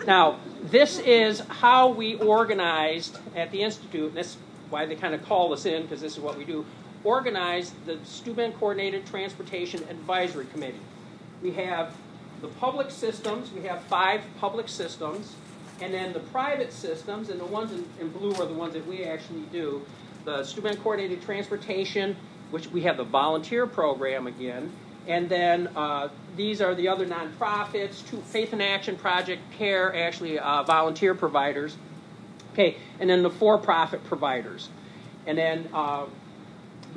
Now, this is how we organized at the Institute, and that's why they kind of call us in, because this is what we do, organize the Steuben Coordinated Transportation Advisory Committee. We have the public systems, we have 5 public systems, and then the private systems, and the ones in blue are the ones that we actually do. The Steuben Coordinated Transportation, which we have the volunteer program again, and then these are the other nonprofits, Faith in Action, Project CARE, actually volunteer providers. Okay, and then the for-profit providers. And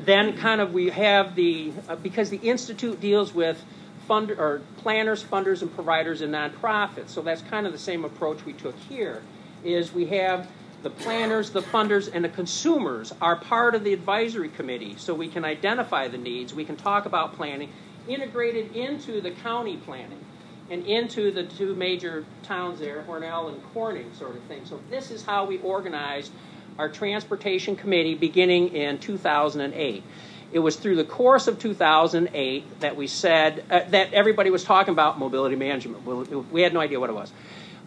then kind of we have the, because the Institute deals with planners, funders, and providers and nonprofits. So that's kind of the same approach we took here, is we have the planners, the funders, and the consumers are part of the advisory committee, so we can identify the needs, we can talk about planning, integrated into the county planning, and into the 2 major towns there, Hornell and Corning sort of thing. So this is how we organized our transportation committee beginning in 2008. It was through the course of 2008 that we said, that everybody was talking about mobility management. We had no idea what it was,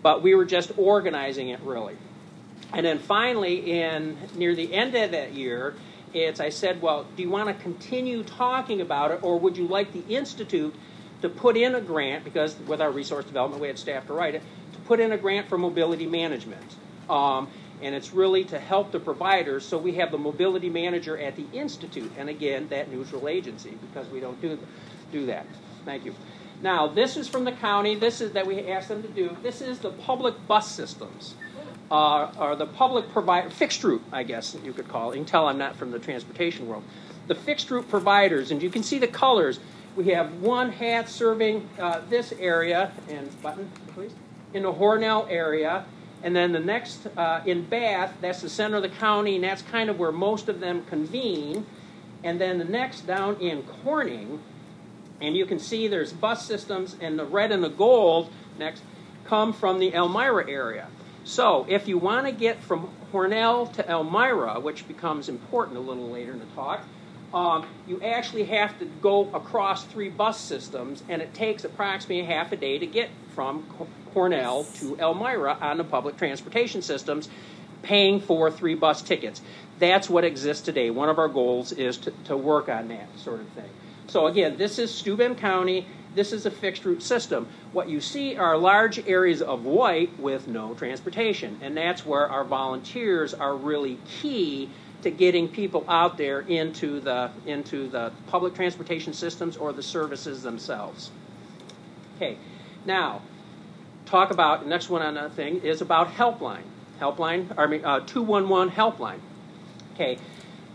but we were just organizing it really. And then finally, near the end of that year, I said, well, do you want to continue talking about it, or would you like the Institute to put in a grant, because with our resource development we had staff to write it, to put in a grant for mobility management. And it's really to help the providers, so we have the mobility manager at the Institute, and again, that neutral agency, because we don't do that. Thank you. Now, this is from the county. This is that we asked them to do. This is the public bus systems, or the public fixed route, I guess you could call it. You can tell I'm not from the transportation world. The fixed route providers, and you can see the colors. We have one hat serving this area, and button, please, in the Hornell area. And then the next in Bath, that's the center of the county, and that's kind of where most of them convene. And then the next down in Corning, and you can see there's bus systems, and the red and the gold next come from the Elmira area. So if you want to get from Hornell to Elmira, which becomes important a little later in the talk, you actually have to go across 3 bus systems, and it takes approximately half a day to get from Hornell to Elmira on the public transportation systems, paying for 3 bus tickets. That's what exists today. One of our goals is to work on that sort of thing. So again, this is Steuben County. This is a fixed route system. What you see are large areas of white with no transportation, and that's where our volunteers are really key to getting people out there into the public transportation systems or the services themselves. Okay, now talk about the next one on the thing is about Helpline. 211 Helpline. Okay,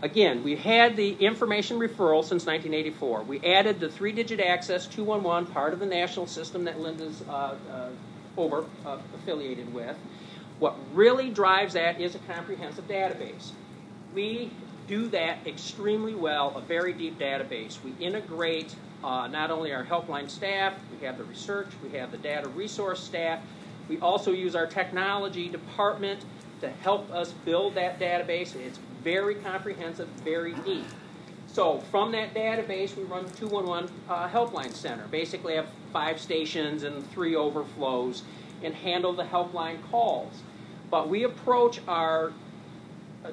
again, we had the information referral since 1984. We added the 3-digit access 211, part of the national system that Linda's affiliated with. What really drives that is a comprehensive database. We do that extremely well, a very deep database. We integrate not only our Helpline staff, we have the research, we have the data resource staff. We also use our technology department to help us build that database. It's very comprehensive, very deep. So from that database, we run the 211 Helpline Center. Basically have 5 stations and 3 overflows and handle the Helpline calls. But we approach our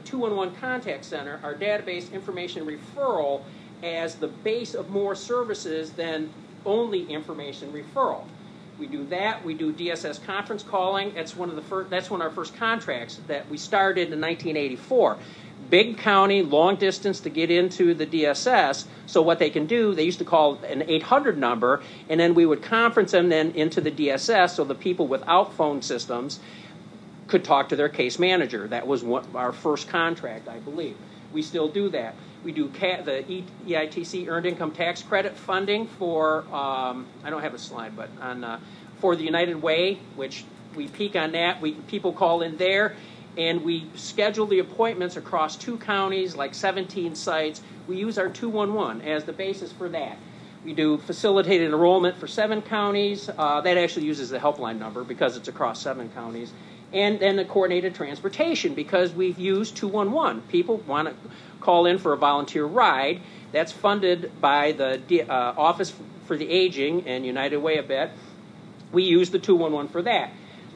211 Contact Center, our database information referral, as the base of more services than only information referral. We do that. We do DSS conference calling. That's one of our first contracts that we started in 1984. Big county, long distance to get into the DSS. So what they can do, they used to call an 800 number, and then we would conference them then into the DSS, so the people without phone systems could talk to their case manager. That was our first contract, I believe. We still do that. We do the EITC Earned Income Tax Credit funding for, I don't have a slide, but for the United Way, which we peak on that. People call in there, and we schedule the appointments across 2 counties, like 17 sites. We use our 211 as the basis for that. We do facilitated enrollment for 7 counties. That actually uses the Helpline number because it's across 7 counties. And then the coordinated transportation, because we've used 211. People want to call in for a volunteer ride. That's funded by the Office for the Aging and United Way a bit. We use the 211 for that.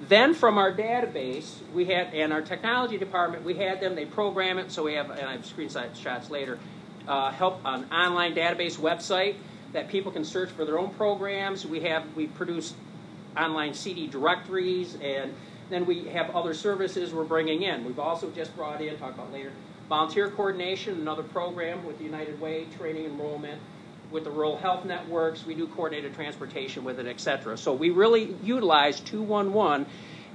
Then from our database, we had, and our technology department, we had them, they program it, so we have, and I have screenshots later, help an online database website that people can search for their own programs. We produce online CD directories, and then we have other services we're bringing in. We've also just brought in, talk about later, volunteer coordination, another program with the United Way, training enrollment, with the rural health networks. We do coordinated transportation with it, etc. So we really utilize 211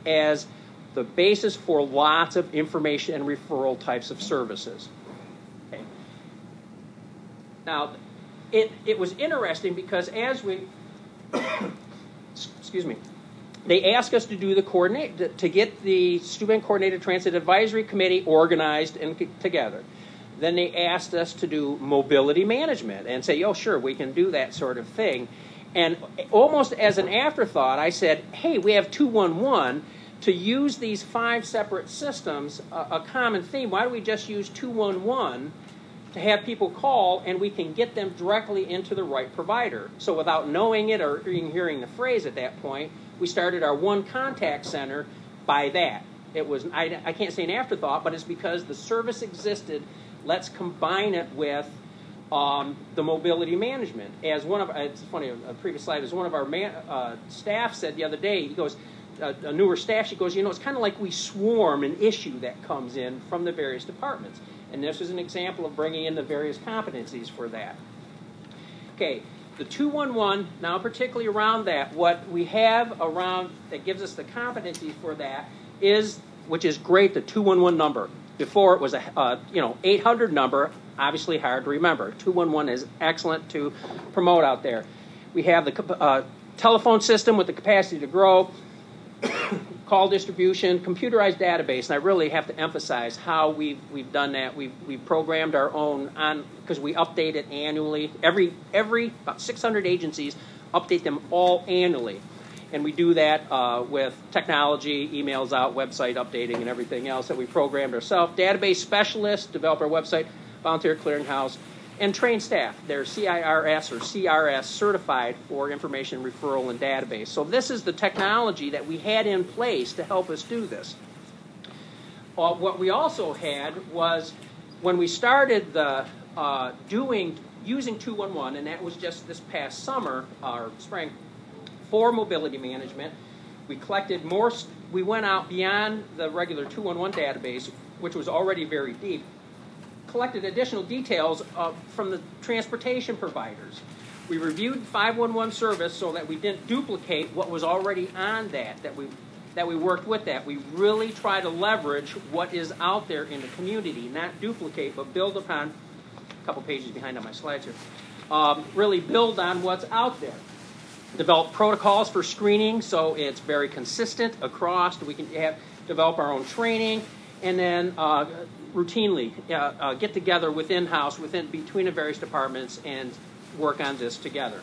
as the basis for lots of information and referral types of services. Okay. Now, it was interesting because as we, excuse me, they asked us to do the to get the Steuben Coordinated Transit Advisory Committee organized and together. Then they asked us to do mobility management and say, oh, sure, we can do that sort of thing. And almost as an afterthought, I said, hey, we have 211 to use these 5 separate systems, a common theme. Why don't we just use 211 to have people call and we can get them directly into the right provider? So without knowing it or even hearing the phrase at that point, we started our one contact center by that. It was, I can't say an afterthought, but it's because the service existed. Let's combine it with the mobility management. As one of, it's funny, a previous slide, as one of our staff said the other day, he goes, a newer staff, she goes, you know, it's kind of like we swarm an issue that comes in from the various departments. And this is an example of bringing in the various competencies for that. Okay, the 211, now particularly around that, what we have around that gives us the competencies for that is, which is great, the 211 number. Before it was a 800 number, obviously hard to remember. 211 is excellent to promote out there. We have the telephone system with the capacity to grow, call distribution, computerized database, and I really have to emphasize how we've done that. We've programmed our own on, because we update it annually. Every about 600 agencies update them all annually. And we do that with technology, emails out, website updating, and everything else that we programmed ourselves. Database specialists develop our website, volunteer clearinghouse, and trained staff. They're CIRS or CRS certified for information referral and database. So this is the technology that we had in place to help us do this. What we also had was when we started the using 211, and that was just this past summer or spring, for mobility management, we collected more. We went out beyond the regular 211 database, which was already very deep, collected additional details from the transportation providers. We reviewed 511 service so that we didn't duplicate what was already on that we worked with that. We really try to leverage what is out there in the community, not duplicate, but build upon, a couple pages behind on my slides here, really build on what's out there. Develop protocols for screening so it's very consistent across. We can develop our own training, and then routinely get together in-house between the various departments and work on this together.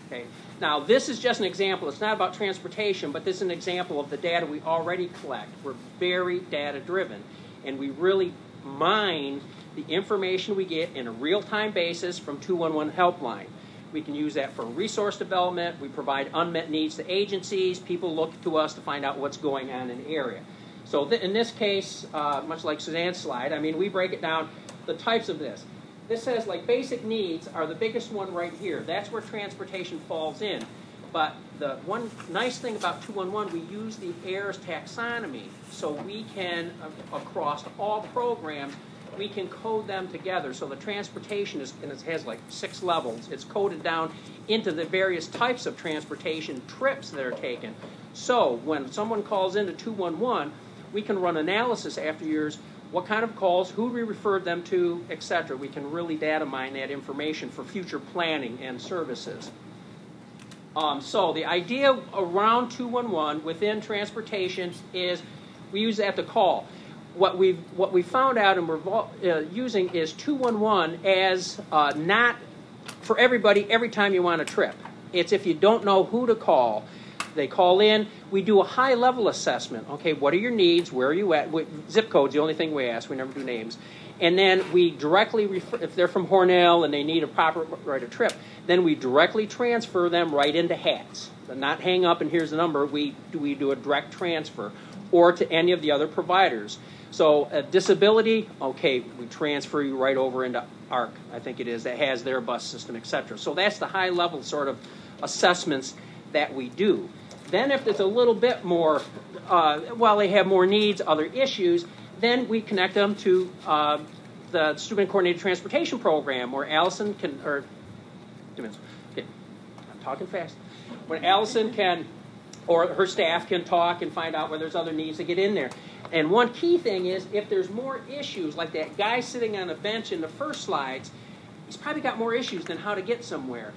Okay. Now this is just an example. It's not about transportation, but this is an example of the data we already collect. We're very data driven, and we really mine the information we get in a real-time basis from 211 Helpline. We can use that for resource development. We provide unmet needs to agencies. People look to us to find out what's going on in the area. So in this case, much like Suzanne's slide, I mean, we break it down, the types of this. This says, like, basic needs are the biggest one right here. That's where transportation falls in. But the one nice thing about 211, we use the AIRS taxonomy. So we can, across all programs, we can code them together. So the transportation is, and it has like 6 levels. It's coded down into the various types of transportation trips that are taken. So when someone calls into 211, we can run analysis after years, what kind of calls, who we referred them to, etc. We can really data mine that information for future planning and services. So the idea around 211 within transportation is we use that to call. What we found out and we're using is 211 as not for everybody every time you want a trip. It's if you don't know who to call, they call in. We do a high-level assessment. Okay, what are your needs? Where are you at? Zip code's the only thing we ask. We never do names. And then we directly refer, if they're from Hornell and they need a proper right of trip, then we directly transfer them right into HATS. not hang up and here's the number. We do a direct transfer, or to any of the other providers. So disability, okay, we transfer you right over into ARC, I think it is, that has their bus system, etc. So that's the high level sort of assessments that we do. Then if there's a little bit more, while they have more needs, other issues, then we connect them to the Steuben Coordinated Transportation Program, where Allison can, or, okay, I'm talking fast, when Allison can, or her staff can talk and find out where there's other needs to get in there. And one key thing is, if there's more issues, like that guy sitting on a bench in the first slides, he's probably got more issues than how to get somewhere.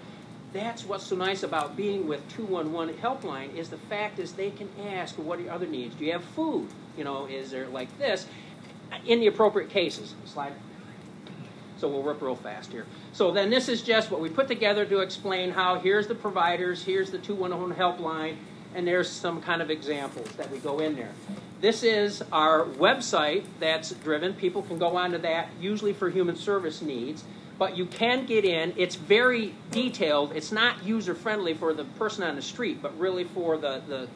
That's what's so nice about being with 211 Helpline, is the fact is they can ask, what are your other needs? Do you have food? You know, is there like this? In the appropriate cases. Slide. So we'll rip real fast here. So then this is just what we put together to explain how here's the providers, here's the 211 Helpline, and there's some kind of examples that we go in there. This is our website that's driven. People can go onto that, usually for human service needs. But you can get in. It's very detailed. It's not user-friendly for the person on the street, but really for the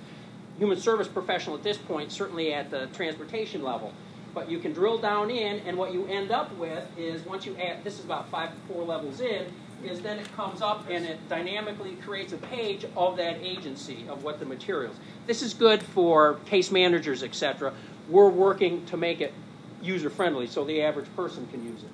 human service professional at this point, certainly at the transportation level. But you can drill down in, and what you end up with is, once you add, this is about 4 levels in, is then it comes up and it dynamically creates a page of that agency, of what the materials. This is good for case managers, etc. We're working to make it user-friendly so the average person can use it.